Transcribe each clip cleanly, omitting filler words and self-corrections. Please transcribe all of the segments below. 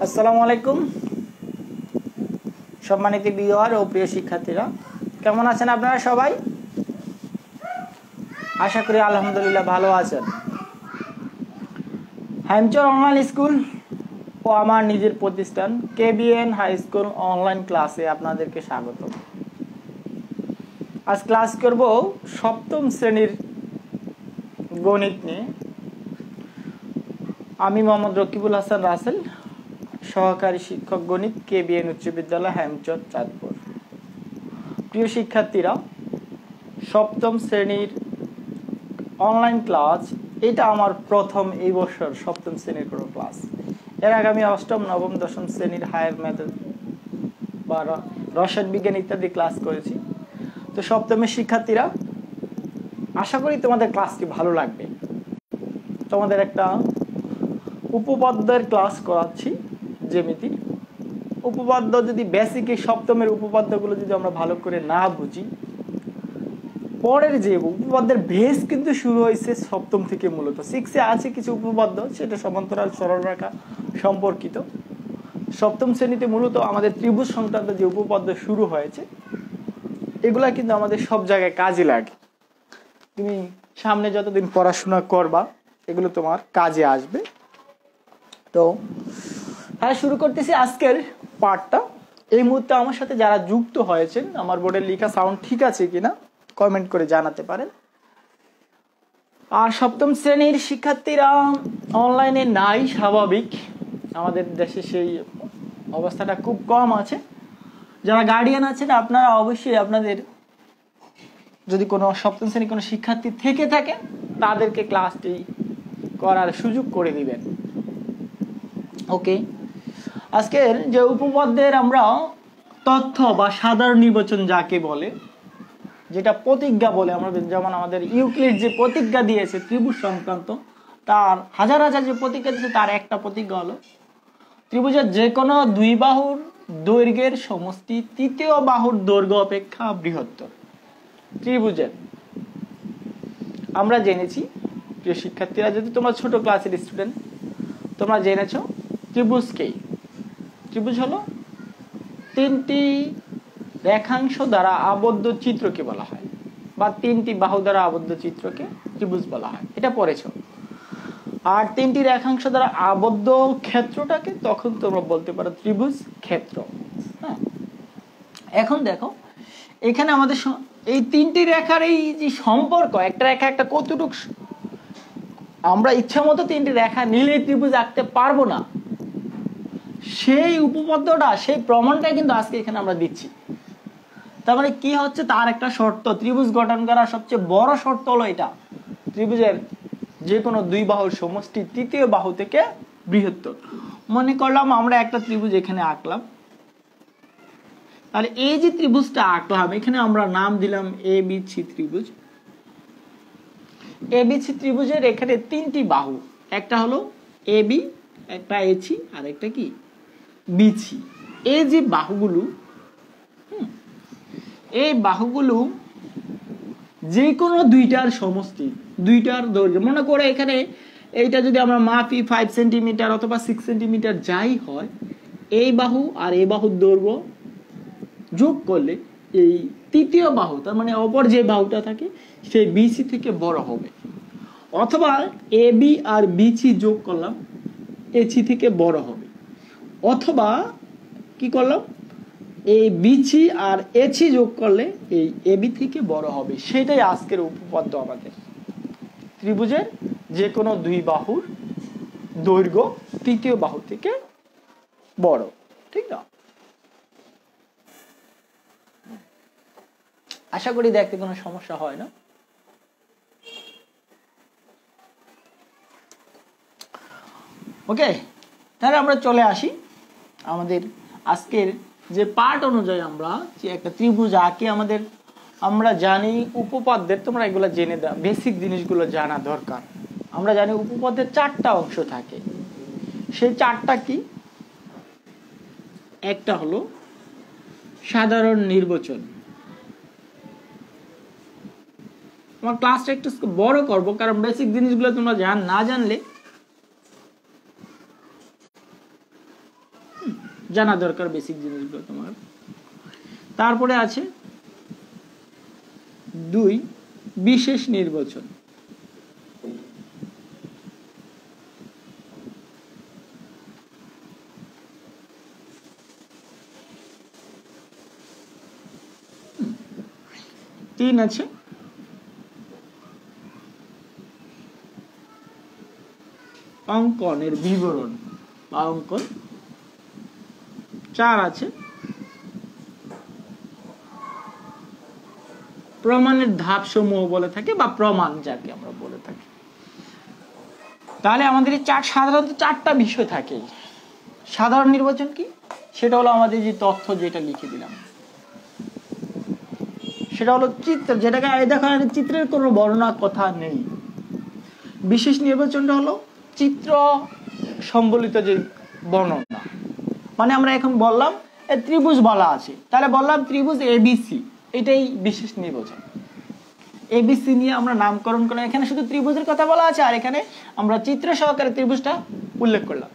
আসসালামু আলাইকুম সম্মানিত ভিউয়ার ও প্রিয় শিক্ষার্থীরা, কেমন আছেন আপনারা সবাই? আশা করি আলহামদুলিল্লাহ ভালো আছেন। হ্যামচর অনলাইন স্কুল ও আমার নিজের প্রতিষ্ঠান কেবিএন হাই স্কুল অনলাইন ক্লাসে আপনাদেরকে স্বাগত। আজ ক্লাস করব সপ্তম শ্রেণীর গণিত নিয়ে। আমি মোহাম্মদ রকিবুল হাসান রাসেল, সহকারী শিক্ষক গণিত কেবিএন উচ্চ বিদ্যালয় হ্যামচর চাঁদপুর। প্রিয় শিক্ষার্থীরা, সপ্তম শ্রেণীর অনলাইন ক্লাস এটা আমার প্রথম এই বছর সপ্তম শ্রেণীর কোনো ক্লাস। এর আগে আমি অষ্টম, নবম, দশম শ্রেণীর হায়ার ম্যাথ বা রসায়ন বিজ্ঞান ইত্যাদি ক্লাস করেছি। তো সপ্তমের শিক্ষার্থীরা, আশা করি তোমাদের ক্লাসটি ভালো লাগবে। তোমাদের একটা উপপাদ্যের ক্লাস করাচ্ছি, জ্যামিতির উপপাদ্য। যদি বেসিক এই সপ্তমের উপপাদ্যগুলো যদি আমরা ভালো করে না বুঝি, পরের যে উপপাদ্যের বেস কিন্তু শুরু হয়েছে সপ্তম থেকে। মূলত সিক্সে আছে কিছু উপপাদ্য, সেটা সমান্তরাল সরলরেখা সম্পর্কিত। সপ্তম শ্রেণীতে মূলত আমাদের ত্রিভুজ সংক্রান্ত যে উপপাদ্য শুরু হয়েছে, এগুলা কিন্তু আমাদের সব জায়গায় কাজে লাগে। তুমি সামনে যতদিন পড়াশোনা করবা, এগুলো তোমার কাজে আসবে। তো হ্যাঁ, শুরু করতেছি আজকের পার্টটা। এই মুহূর্তে আমার সাথে যারা যুক্ত হয়েছেন, আমার বোর্ডের লেখা সাউন্ড ঠিক আছে কিনা কমেন্ট করে জানাতে পারেন। আর সপ্তম শ্রেণীর শিক্ষার্থীরা অনলাইনে নাই, স্বাভাবিক। আমাদের দেশে সেই অবস্থাটা খুব কম আছে। যারা গার্ডিয়ান আছেন, আপনারা অবশ্যই আপনাদের যদি কোনো সপ্তম শ্রেণীর কোনো শিক্ষার্থী থেকে থাকে, তাদেরকে ক্লাসটি করার সুযোগ করে দিবেন। ওকে, আজকের যে উপপাদ্যের আমরা তথ্য বা সাধারণ নির্বাচন যাকে বলে, যেটা প্রতিজ্ঞা বলে আমরা, যেমন আমাদের ইউক্লিড যে প্রতিজ্ঞা দিয়েছে ত্রিভুজ সংক্রান্ত, তার হাজার হাজার যে প্রতিজ্ঞা দিয়েছে, তার একটা প্রতিজ্ঞা হলো ত্রিভুজের যে কোনো দুই বাহুর দৈর্ঘ্যের সমষ্টি তৃতীয় বাহুর দৈর্ঘ্য অপেক্ষা বৃহত্তর। ত্রিভুজের আমরা জেনেছি, প্রিয় শিক্ষার্থীরা, যদি তোমরা ছোট ক্লাসের স্টুডেন্ট, তোমরা জেনেছো ত্রিভুজকে, ত্রিভুজ হলো তিনটি রেখাংশ দ্বারা আবদ্ধ চিত্রকে বলা হয়, বা তিনটি বাহু দ্বারা আবদ্ধ চিত্রকে ত্রিভুজ বলা হয়, এটা পড়েছো। আর তিনটি রেখাংশ দ্বারা আবদ্ধ ক্ষেত্রটাকে তখন তোমরা বলতে পারো ত্রিভুজ ক্ষেত্র। হ্যাঁ, এখন দেখো এখানে আমাদের এই তিনটি রেখার এই যে সম্পর্ক, একটা রেখা একটা কতটুক, আমরা ইচ্ছা মতো তিনটি রেখা নিলে ত্রিভুজ আঁকতে পারবো না। সেই উপপাদ্যটা, সেই প্রমাণটা কিন্তু আজকে এখানে আমরা দিচ্ছি। তার মানে কি হচ্ছে, তার একটা শর্ত, ত্রিভুজ গঠন করার সবচেয়ে বড় শর্ত হলো এটা, ত্রিভুজের যে কোনো দুই বাহুর সমষ্টি তৃতীয় বাহু থেকে বৃহত্তর। মনে করলাম আমরা একটা ত্রিভুজ এখানে আঁকলাম, তাহলে এই যে ত্রিভুজটা আঁকলাম, এখানে আমরা নাম দিলাম এবিসি ত্রিভুজ। এবিসি ত্রিভুজের এখানে তিনটি বাহু, একটা হলো এবি, একটা এসি, আর একটা কি বিসি। এই যে বাহুগুলো, এই বাহুগুলো যে কোনো দুইটার সমষ্টি, দুইটার দৈর্ঘ্য। মনে করে এখানে এইটা যদি আমরা মাপি 5 সেন্টিমিটার অথবা 6 সেন্টিমিটার যাই হয়, এই বাহু আর এই বাহুর দৈর্ঘ্য যোগ করলে এই তৃতীয় বাহু, তার মানে অপর যে বাহুটা থাকে, সেই বিসি থেকে বড় হবে। অথবা এবি আর বিসি যোগ করলাম, এসি থেকে বড় হবে। অথবা কি করলাম, এই বিসি আর এসি যোগ করলে এই এবি থেকে বড় হবে। সেটাই আজকের উপপাদ্য আমাদের, ত্রিভুজের যে কোনো দুই বাহুর দৈর্ঘ্য তৃতীয় বাহু থেকে বড়, ঠিক না? আশা করি দেখতে কোনো সমস্যা হয় না। ওকে, তাহলে আমরা চলে আসি আমাদের আজকের যে পার্ট অনুযায়ী। আমরা যে একটা ত্রিভুজ আঁকি, আমরা জানি উপপাদ্যের, তোমরা এগুলো জেনে দাও, বেসিক জিনিসগুলো জানা দরকার। আমরা জানি উপপাদ্যের চারটা অংশ থাকে। সেই চারটা কি? একটা হলো সাধারণ নির্বাচন। আমার ক্লাসটা একটু বড় করব, কারণ বেসিক জিনিসগুলো তোমরা না জানলে জানা দরকার বেসিক জিনিসগুলো তোমার। তারপরে আছে 2 বিশেষ নির্বাচন। তিন আছে অঙ্কনের বিবরণ বা অঙ্কন। 4 আছে প্রমাণের ধাপ সমূহ বলে থাকে বা প্রমাণ যাকে আমরা বলে থাকি। তাহলে আমাদের এই সাধারণত 4টা বিষয় থাকে। সাধারণ নির্বাচন কি? সেটা হলো আমাদের যে তথ্য যেটা লিখে দিলাম সেটা হলো চিত্র, যেটাকে দেখো চিত্রের কোনো বর্ণনা কথা নেই। বিশেষ নির্বাচনটা হলো চিত্র সম্বলিত যে বর্ণনা, মানে আমরা এখন বললাম ত্রিভুজ বলা আছে, তাহলে বললাম ত্রিভুজ এবিসি, এটাই বিশেষ নির্বাচন। এবিসি নিয়ে আমরা নামকরণ করলাম, এখানে শুধু ত্রিভুজের কথা বলা আছে আর এখানে আমরা চিত্র সহকারে ত্রিভুজটা উল্লেখ করলাম,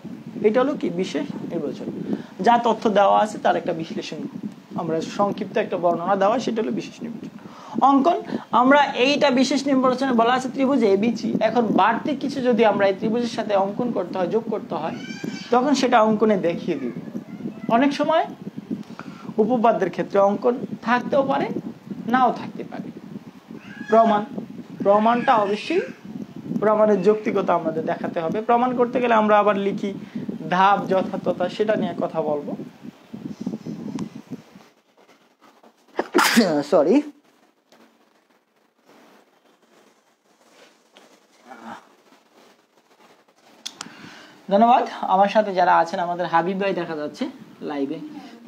এটা হলো কি বিশেষ নির্বাচন। যা তথ্য দেওয়া আছে তার একটা বিশ্লেষণ, আমরা সংক্ষিপ্ত একটা বর্ণনা দেওয়া, সেটা হলো বিশেষ নির্বাচন। অঙ্কন, আমরা এইটা বিশেষ নির্বাচনে বলা আছে ত্রিভুজ এবিসি, এখন বাড়তি কিছু যদি আমরা এই ত্রিভুজের সাথে অঙ্কন করতে হয়, যোগ করতে হয়, তখন সেটা অঙ্কনে দেখিয়ে দিব। অনেক সময় উপপাদ্যের ক্ষেত্রে অঙ্কন থাকতেও পারে, নাও থাকতে পারে। প্রমাণটা অবশ্যই প্রমাণের যৌক্তিকতা আমাদের দেখাতে হবে। প্রমাণ করতে গেলে আমরা আবার লিখি ধাপ যথার্থতা, সেটা নিয়ে কথা বলবো। সরি, ধন্যবাদ। আমার সাথে যারা আছেন, আমাদের হাবিব ভাই দেখা যাচ্ছে লাইভে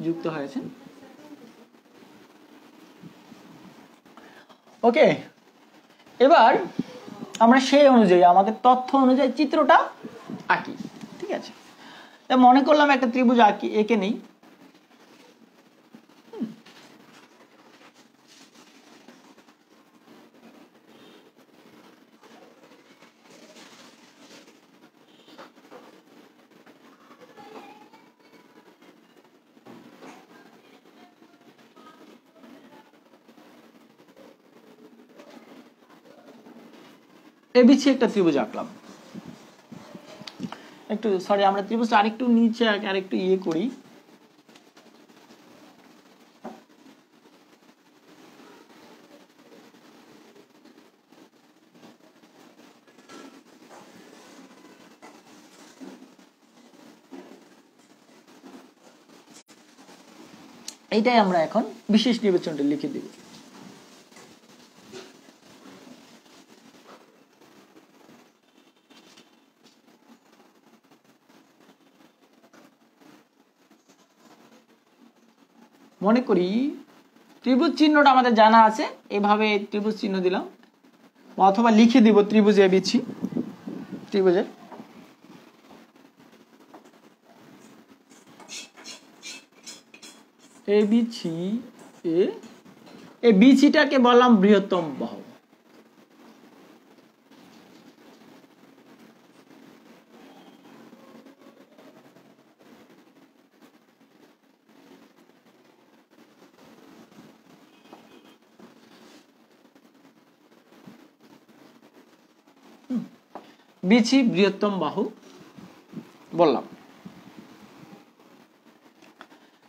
যুক্ত হয়েছেন। ওকে, এবার আমরা সেই অনুযায়ী আমাদের তথ্য অনুযায়ী চিত্রটা আঁকি, ঠিক আছে? মনে করলাম একটা ত্রিভুজ আঁকি, এঁকে নেই। এবিসি একটা ত্রিভুজ আঁকলাম। একটু সরি, আমরা ত্রিভুজটা আরেকটু নিচে আরেকটু ইয়ে করি। এইটাই আমরা এখন বিশেষ নির্বাচনটা লিখে দিব। মনে করি ত্রিভুজ চিহ্নটা আমাদের জানা আছে, এভাবে ত্রিভুজ চিহ্ন দিলাম, অথবা লিখে দিব ত্রিভুজ এবিসি, ত্রিভুজের এবিসি, এই বিসিটাকে বললাম বৃহত্তম বাহু। বিসি বৃহত্তম বাহু বললাম।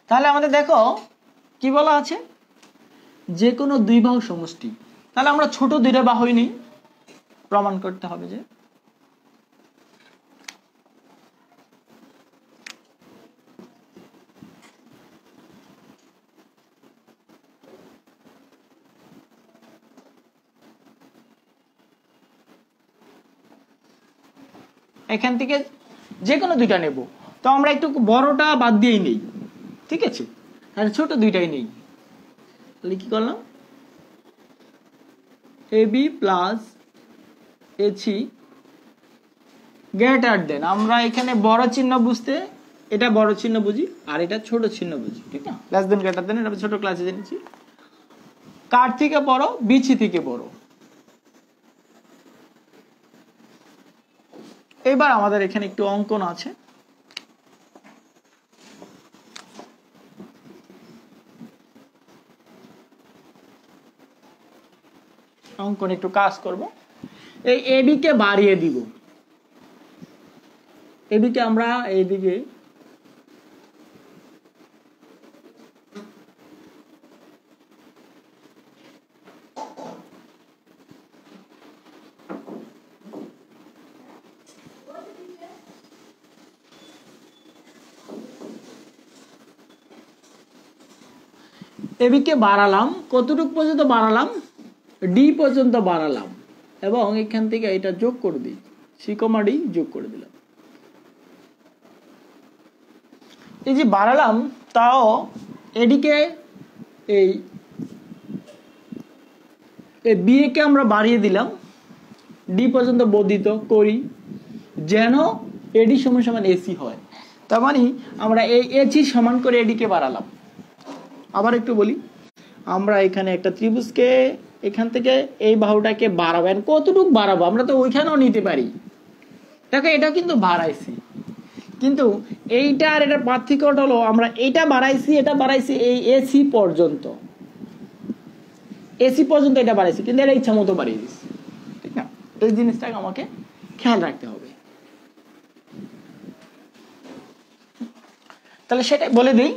তাহলে আমাদের দেখো কি বলা আছে, যে কোনো দুই বাহু সমষ্টি। তাহলে আমরা ছোট দুইটা বাহুই নেই, প্রমাণ করতে হবে যে এখান থেকে যে কোনো দুইটা নেব, তো আমরা একটু বড়টা বাদ দিয়েই নেই, ঠিক আছে? তাহলে ছোট দুইটাই নেই। তাহলে কি করলাম, AB plus AC greater than, আমরা এখানে বড় চিহ্ন বুঝতে এটা বড় চিহ্ন বুঝি আর এটা ছোট চিহ্ন বুঝি, ঠিক না? লেস দেন গ্রেটার দেন, এটা ছোট ক্লাসে জেনেছি। কার থেকে বড়? বিসি থেকে বড়। এবার আমাদের এখানে একটু অঙ্কন আছে, অঙ্কন একটু কাজ করব। এই এবি কে বাড়িয়ে দিব, এবি কে আমরা এইদিকে এবি কে বাড়ালাম, কতটুকু পর্যন্ত বাড়ালাম, ডি পর্যন্ত বাড়ালাম, এবং এখান থেকে এটা যোগ করে দিই, সি কমা ডি যোগ করে দিলাম। এই যে বাড়ালাম, তাও এদিকে এই বি কে আমরা বাড়িয়ে দিলাম, ডি পর্যন্ত বর্ধিত করি যেন এডি সমান সমান এসি হয়। তার মানে আমরা এই এসি সমান করে এডি কে বাড়ালাম। আবার একটু বলি, আমরা এখানে একটা ত্রিভুজকে এখান থেকে এই বাহুটাকে বাড়াবেন, কতটুকু বাড়াবো, আমরা তো ওইখানেও নিতে পারি। দেখো এটা কিন্তু বাড়াইছি, কিন্তু এইটা আর এটার পার্থক্যটা হলো আমরা এটা বাড়াইছি, এটা বাড়াইছি এই এসি পর্যন্ত, এসি পর্যন্ত এটা বাড়াইছি, কিন্তু এটা ইচ্ছা মতো বাড়িয়ে দিচ্ছি, ঠিক না? এই জিনিসটাকে আমাকে খেয়াল রাখতে হবে। তাহলে সেটাই বলে দিই,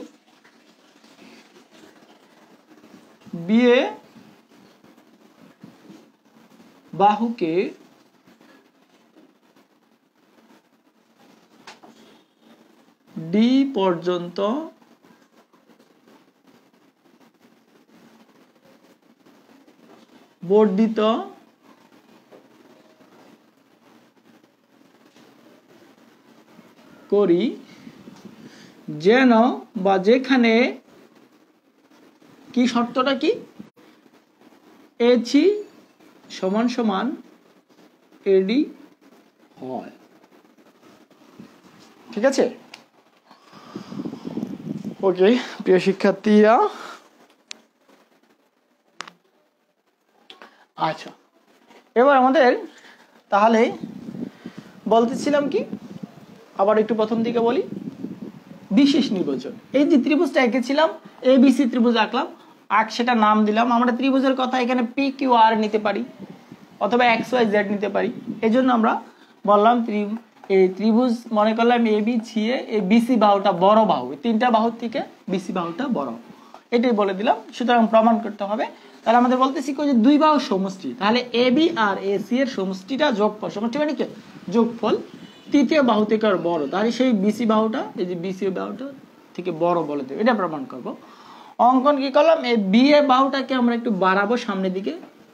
বিএ বাহুকে ডি পর্যন্ত বর্ধিত করি যেন বা যেখানে কি শর্তটা কি, এসি সমান সমান এডি হয়, ঠিক আছে? ওকে প্রিয় শিক্ষার্থীরা, আচ্ছা এবার আমাদের তাহলে বলতেছিলাম কি, আবার একটু প্রথম দিকে বলি, বিশেষ নির্বাচন। এই যে ত্রিভুজটা এঁকেছিলাম, এবিসি ত্রিভুজ আঁকলাম, সেটা নাম দিলাম। আমরা ত্রিভুজের কথা এখানে পি কিউ আর নিতে পারি অথবা এক্স ওয়াই জেড নিতে পারি। এই জন্য আমরা বললাম এই ত্রিভুজ মনে করলাম এবি ছিয়ে এই বিসি বাহুটা বড় বাহু, তিনটা বাহুর থেকে বিসি বাহুটা বড়, এটাই বলে দিলাম। সুতরাং প্রমাণ করতে হবে। তাহলে আমাদের বলতেছি যে দুই বাহুর সমষ্টি, তাহলে এবি আর এসি এর সমষ্টিটা যোগফল, সমষ্টি মানে কি যোগফল, তৃতীয় বাহু থেকে আর বড়, তাহলে সেই বিসি বাহুটা, এই যে বিসি বাহুটা থেকে বড় বলে দেবে, এটা প্রমাণ করব। অঙ্কন কি করলাম, এই বি এ বাহুটাকে আমরা একটু বাড়াবো সামনের দিকে,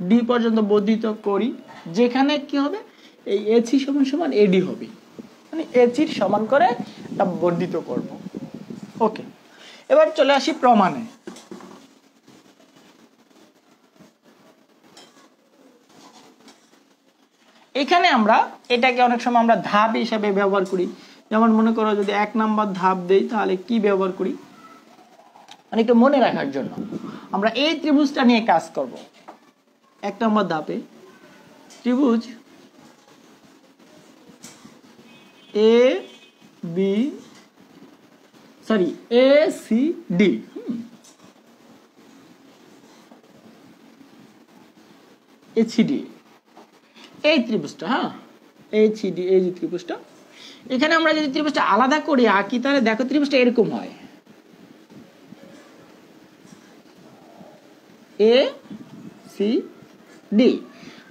ডি পর্যন্ত বর্ধিত করি, যেখানে কি হবে এই এসি সমান সমান এডি হবে, মানে এসির সমান করে এটা বর্ধিত করব। ওকে, এবার চলে আসি প্রমাণে। এখানে আমরা এটাকে অনেক সময় আমরা ধাপ হিসাবে ব্যবহার করি। যেমন মনে করো যদি 1 নাম্বার ধাপ দেই, তাহলে কি ব্যবহার করি, মানে একটু মনে রাখার জন্য আমরা এই ত্রিভুজটা নিয়ে কাজ করব। 1 নাম্বার ধাপে ত্রিভুজ A B A C D, HD, এই ত্রিভুজটা, হ্যাঁ এইচডি, এই যে ত্রিভুজটা, এখানে আমরা যদি ত্রিভুজটা আলাদা করে আঁকি, তাহলে দেখো ত্রিভুজটা এরকম হয়, এ সি ডি।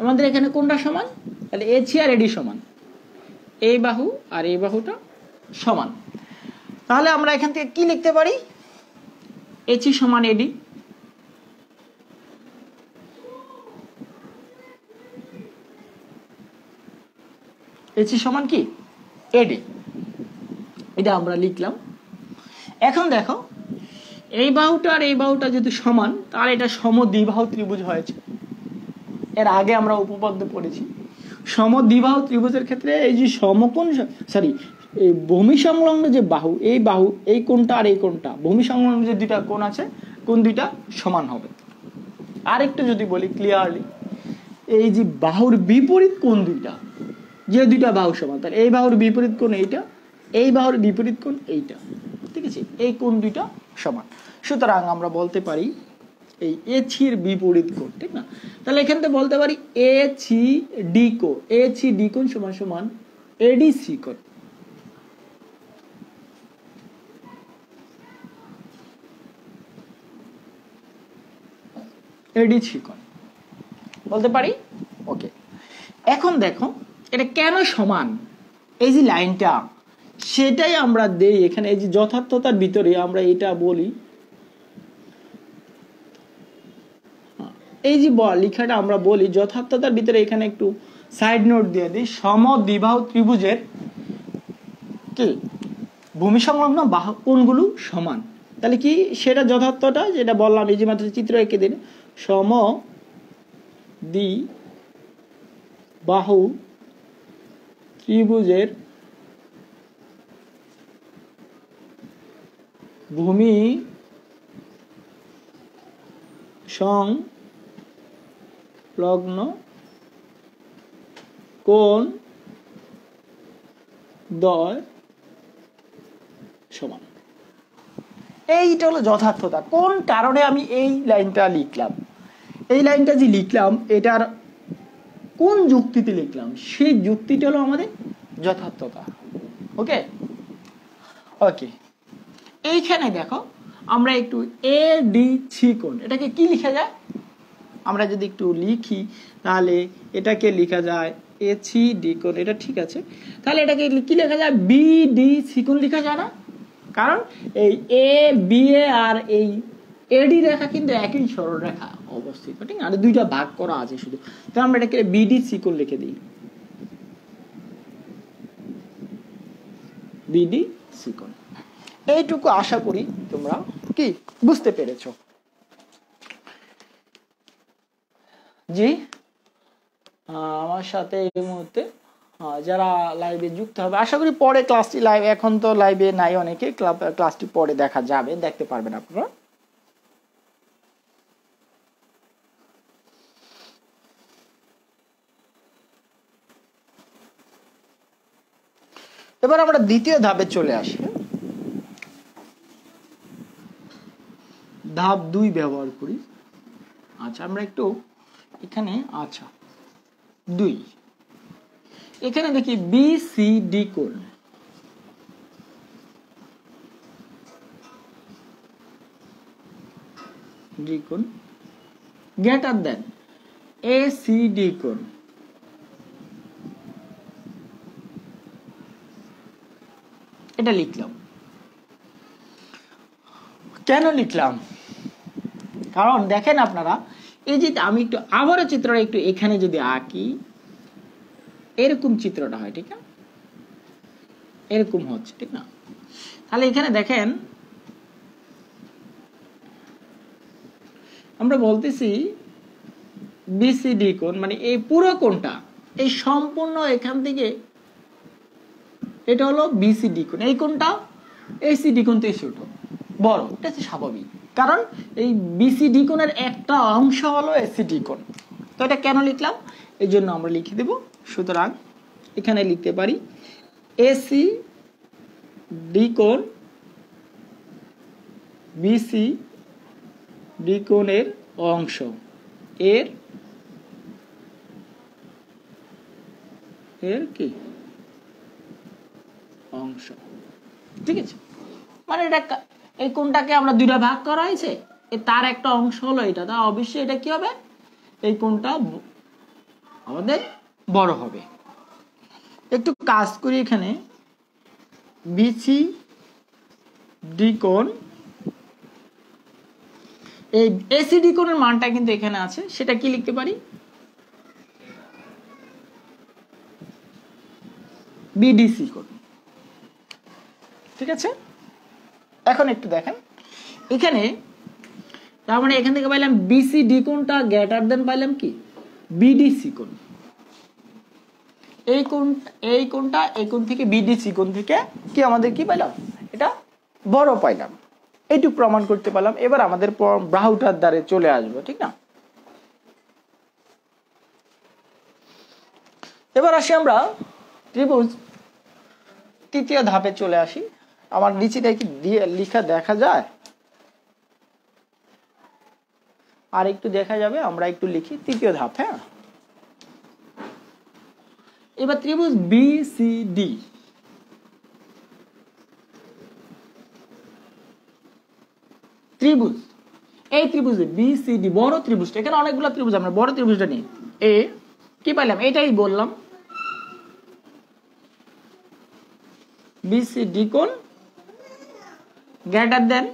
আমাদের এখানে কোনটা সমান, তাহলে এসি আর এডি সমান, এই বাহু আর এই বাহুটা সমান। তাহলে আমরা এখান থেকে কি লিখতে পারি, এসি সমান এডি, এসি সমান কি এডি, এটা আমরা লিখলাম। এখন দেখো এই বাহুটা আর এই বাহুটা যদি সমান, তাহলে এটা সমদ্বিবাহু ত্রিভুজ হয়েছে। এর আগে আমরা উপপাদ্য পড়েছি, সমদ্বিবাহু ত্রিভুজের ক্ষেত্রে এই যে সমকোণ এই ভূমি সংলগ্ন যে বাহু, এই বাহু, এই কোণটা আর এই কোণটা, ভূমি সংলগ্ন যে দুইটা কোণ আছে, কোণ দুইটা সমান হবে। আরেকটু যদি বলি ক্লিয়ারলি, এই যে বাহুর বিপরীত কোণ দুইটা, যে দুইটা বাহু সমান, তাহলে এই বাহুর বিপরীত কোণ এইটা, এই বাহুর বিপরীত কোণ এইটা, ঠিক আছে, এই কোণ দুইটা সমান। সুতরাং আমরা বলতে পারি এই এর বিপরীত কোণ, ঠিক না? তাহলে এখান থেকে বলতে পারি ডি কোণ, ডি কোণ সমান সমান এডিসি কোণ। এডিসি কোণ বলতে পারি। ওকে, এখন দেখো এটা কেন সমান, এই যে লাইনটা সেটাই আমরা দেই এখানে। এই যে যথার্থতার ভিতরে আমরা এটা বলি, এই যে লেখাটা আমরা বলি যথার্থতার ভিতরে এখানে একটু সাইড নোট দিয়ে দিই, সমদ্বিবাহু ত্রিভুজের কি ভূমি সংলগ্ন বাহু কোণগুলো সমান। তাহলে কি সেটা যথার্থটা যেটা বললাম, এই যে মাত্র চিত্র এঁকে দিন, সমদ্বিবাহু ত্রিভুজের ভূমি সংলগ্ন কোণ দ্বয় সমান। এইটা হলো যথার্থতা। কোন কারণে আমি এই লাইনটা লিখলাম, এই লাইনটা যে লিখলাম এটার কোন যুক্তিতে লিখলাম, সেই যুক্তিটা হলো আমাদের যথার্থতা। ওকে ওকে, এইখানে দেখো আমরা একটু এডিসি কোণ, এটাকে কি লেখা যায়? আমরা যদি একটু লিখি তাহলে এটাকে লেখা যায় এসিডি কোণ, এটা ঠিক আছে। তাহলে এটাকে কি লেখা যায়? বিডিসি কোণ লেখা যায় না? কারণ এই এ বি এ আর এই এডি রেখা কিন্তু একই সরল রেখা অবস্থিত, ঠিক আছে? আর দুইটা ভাগ করা আছে শুধু, তাহলে আমরা এটাকে বিডিসি কোণ লিখে দিই, বিডিসি কোণ। এইটুকু আশা করি তোমরা কি বুঝতে পেরেছো। জি, আমার সাথে এই মুহূর্তে যারা লাইভে যুক্ত হবে, আশা করি পরে ক্লাসটি লাইভ, এখন তো লাইভে নাই অনেকে, ক্লাসটি পরে দেখা যাবে, দেখতে পারবেন আপনারা। এবার আমরা দ্বিতীয় ধাপে চলে আসি। ধাপ 2 ব্যবহার করি। আচ্ছা, আমরা একটু এখানে, আচ্ছা 2 এখানে দেখি বিসিডি কোণ, ডি কোণ গ্রেটার দেন এসিডি কোণ। এটা লিখলাম। কেন লিখলাম? কারণ দেখেন আপনারা, এই যে আমি একটু আবারও চিত্রটা একটু এখানে যদি আঁকি, এরকম চিত্রটা হয়, ঠিক না? এরকম হচ্ছে, ঠিক না? তাহলে এখানে দেখেন আমরা বলতেছি বিসিডি কোণ, মানে এই পুরো কোণটা, এই সম্পূর্ণ এখান থেকে এটা হলো বিসিডি কোণ, এই কোণটা এসিডি কোণ থেকে ছোট বড়, এটা হচ্ছে স্বাভাবিক। কারণ এই বিসিডি কোণের একটা অংশ হলো এসিডি কোণ। তো এটা কেন লিখলাম, এই জন্য আমরা লিখে দেব। সুতরাং এখানে লিখতে পারি এসিডি কোণ বিসিডি কোণের অংশ, এর কি অংশ, ঠিক আছে? মানে এটা এই কোণটাকে আমরা দুইটা ভাগ করা হয়েছে, তার একটা অংশ হলো এটা, তা অবশ্যই এটা কি হবে, এই কোণটা আমাদের বড় হবে। একটু কাজ করি, এখানে বিসিডি কোণ, এই এসিডি কোণের মানটা কিন্তু এখানে আছে, সেটা কি লিখতে পারি, বিডিসি কোণ, ঠিক আছে? এখন একটু দেখেন এখানে, তার মানে এখান থেকে পাইলাম বিসিডি কোণটা গ্রেটার দেন পাইলাম কি বিডিসি কোণ। এই কোণটা এই কোণ থেকে বিডিসি কোণ থেকে কি আমাদের কি পাইলাম, এটা বড় পাইলাম। এইটুকু প্রমাণ করতে পারলাম। এবার আমাদের বাহুটার দ্বারে চলে আসবো, ঠিক না? এবার আসি আমরা ত্রিভুজ তৃতীয় ধাপে চলে আসি। আমার নিচেটা কি দিয়ে লেখা দেখা যায়? আর একটু দেখা যাবে, আমরা একটু লিখি তৃতীয় ধাপ। হ্যাঁ, এবার ত্রিভুজ বিসিডি, ত্রিভুজ এই ত্রিভুজে বিসিডি বড় ত্রিভুজটা, এখানে অনেকগুলো ত্রিভুজ, আমরা বড় ত্রিভুজটা নিই। এ কি পাইলাম, এটাই বললাম বিসিডি কোণ গ্রেটার দেন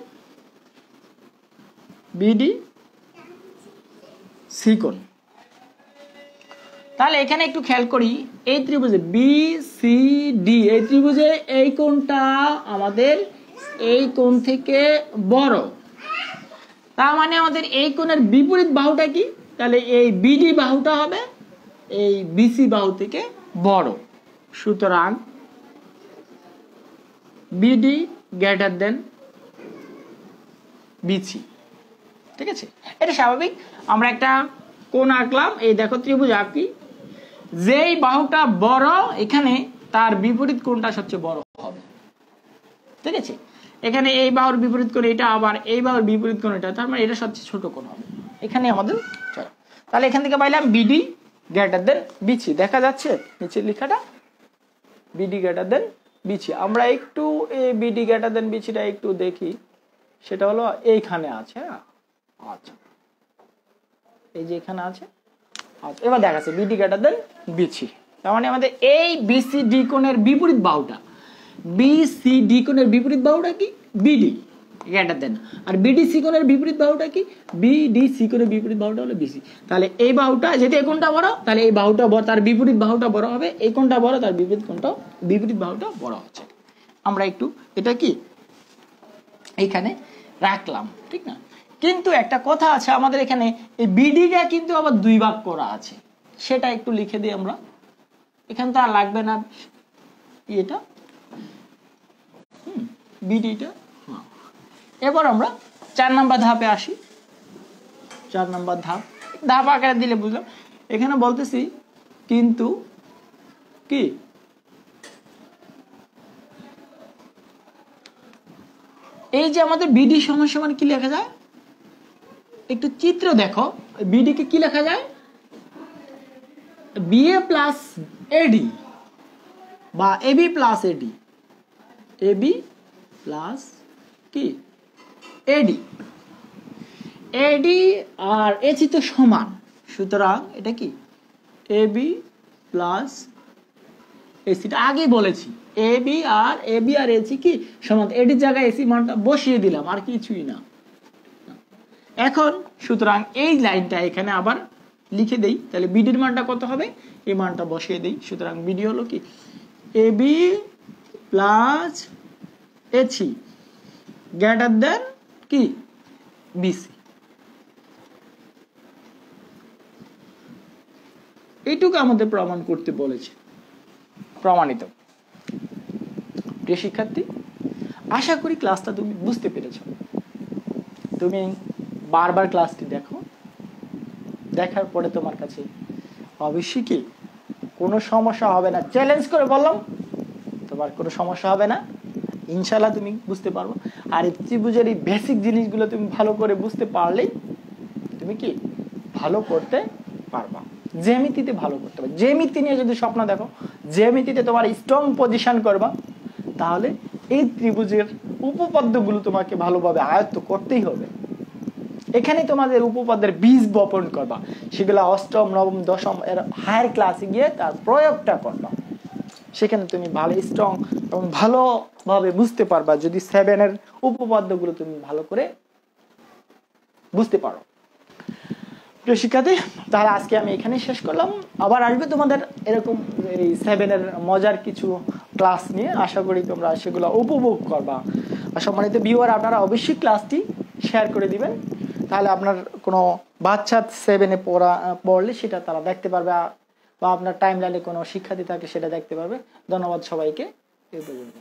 বিডি সি কোণ। তাহলে এখানে একটু খেয়াল করি, এই ত্রিভুজে বিসিডি, এই ত্রিভুজে এই কোণটা আমাদের এই কোণ থেকে বড়, তার মানে আমাদের এই কোণের বিপরীত বাহুটা কি, তাহলে এই বিডি বাহুটা হবে এই বিসি বাহু থেকে বড়। সুতরাং বিডি গ্রেটার দেন বিসি। ঠিক আছে, এটা স্বাভাবিক। আমরা একটা কোণ আঁকলাম, এই দেখো ত্রিভুজ আঁকি, যেই বাহুটা বড় এখানে তার বিপরীত কোণটা সবচেয়ে বড় হবে। ঠিক আছে, এখানে এই বাহুর বিপরীত কোণ এটা, আবার এই বাহুর বিপরীত কোণ এটা, তার মানে এটা সবচেয়ে ছোট কোণ হবে এখানে আমাদের। চলো, তাহলে এখান থেকে পাইলাম বিডি গ্রেটার দেন বিসি, দেখা যাচ্ছে নিচের লেখাটা বিডি গ্রেটার দেন বিসি। আমরা একটু এই বিডি গ্রেটার দেন বিসিটা একটু দেখি, সেটা হলো এইখানে আছে। আচ্ছা, এই যে এখানে আছে। আচ্ছা, এবার দেখা যাচ্ছে বিডি গ্রেটার দেন বিসি, তার মানে আমাদের এই বিসিডি কোণের বিপরীত বাহুটা, বিসিডি কোণের বিপরীত বাহুটা কি, বিডি গ্রেটার দেন, আর বিডিসি কোণের বিপরীত বাহুটা কি, বিডিসি কোণের বিপরীত বাহুটা হলো বিসি। তাহলে এই বাহুটা, যেহেতু এই কোণটা বড়, তাহলে এই বাহুটা বড়, তার বিপরীত বাহুটা বড় হবে, এই কোণটা বড়, তার বিপরীত কোণটা, বিপরীত বাহুটা বড় হচ্ছে। আমরা একটু এটা কি এইখানে রাখলাম, ঠিক না? কিন্তু একটা কথা আছে আমাদের এখানে, এই বিডিটা কিন্তু আবার দুই ভাগ করা আছে, সেটা একটু লিখে দিই আমরা। এখানে তো আর লাগবে না এটা, বিডিটা। এবার আমরা 4 নম্বর ধাপে আসি। 4 নম্বর ধাপ আকারে দিলে বুঝলাম। এখানে বলতেছি কিন্তু কি, এই যে আমাদের বিডি সমান সমান কি লেখা যায়, একটু চিত্র দেখো, বিডি কে কি লেখা যায়, বিএ প্লাস এডি বা এবি প্লাস এডি, এবি প্লাস কি এডি, এডি আর এসি তো সমান, সুতরাং এটা কি এবি প্লাস এসিটা আগে বলেছি, এবি আর এসি কি সমান, এডির জায়গায় এসি মানটা বসিয়ে দিলাম, আর কিছুই না। এখন সুতরাং এই লাইনটা এখানে আবার লিখে দেই, তাহলে বিডির মানটা কত হবে, এই মানটা বসিয়ে দেই। সুতরাং বিডি হলো কি AB plus AC greater than কি বিসি। এইটুকু আমাদের প্রমাণ করতে বলেছে, প্রমাণিত। প্রিয় শিক্ষার্থী, আশা করি ক্লাসটা তুমি বুঝতে পেরেছ। তুমি বারবার ক্লাসটি দেখো, দেখার পরে তোমার কাছে অবশ্যই কি কোনো সমস্যা হবে না, চ্যালেঞ্জ করে বললাম, তোমার কোনো সমস্যা হবে না, ইনশাল্লাহ তুমি বুঝতে পারবো। আর এই ত্রিভুজের এই বেসিক জিনিসগুলো তুমি ভালো করে বুঝতে পারলেই তুমি কি ভালো করতে পারবা, জ্যামিতিতে ভালো করতে পারবে। জ্যামিতি নিয়ে যদি স্বপ্ন দেখো, জ্যামিতিতে তোমার স্ট্রং পজিশন করবা, তাহলে এই ত্রিভুজের উপপাদ্যগুলো তোমাকে ভালোভাবে আয়ত্ত করতেই হবে। এখানে তোমাদের উপপাদ্যের বীজ বপন করবা, সেগুলো অষ্টম, নবম, দশম এর হায়ার ক্লাসে গিয়ে তার প্রয়োগটা করবা। সেখানে তুমি ভালো স্ট্রং এবং ভালোভাবে বুঝতে পারবা, যদি 7 এর উপপাদ্যগুলো তুমি ভালো করে বুঝতে পারো। প্রিয় শিক্ষার্থী, তাহলে আজকে আমি এখানে শেষ করলাম। আবার আসবে তোমাদের এরকম এই 7 এর মজার কিছু ক্লাস নিয়ে, আশা করি তোমরা সেগুলো উপভোগ করবা। আর সম্মানিত ভিউয়ার, আপনারা অবশ্যই ক্লাসটি শেয়ার করে দিবেন, তাহলে আপনার কোনো বাচ্চা 7 এ পড়লে সেটা তারা দেখতে পারবে, বা আপনার টাইম লাইনে কোনো শিক্ষার্থী থাকে সেটা দেখতে পারবে। ধন্যবাদ সবাইকে। এই পর্যন্ত।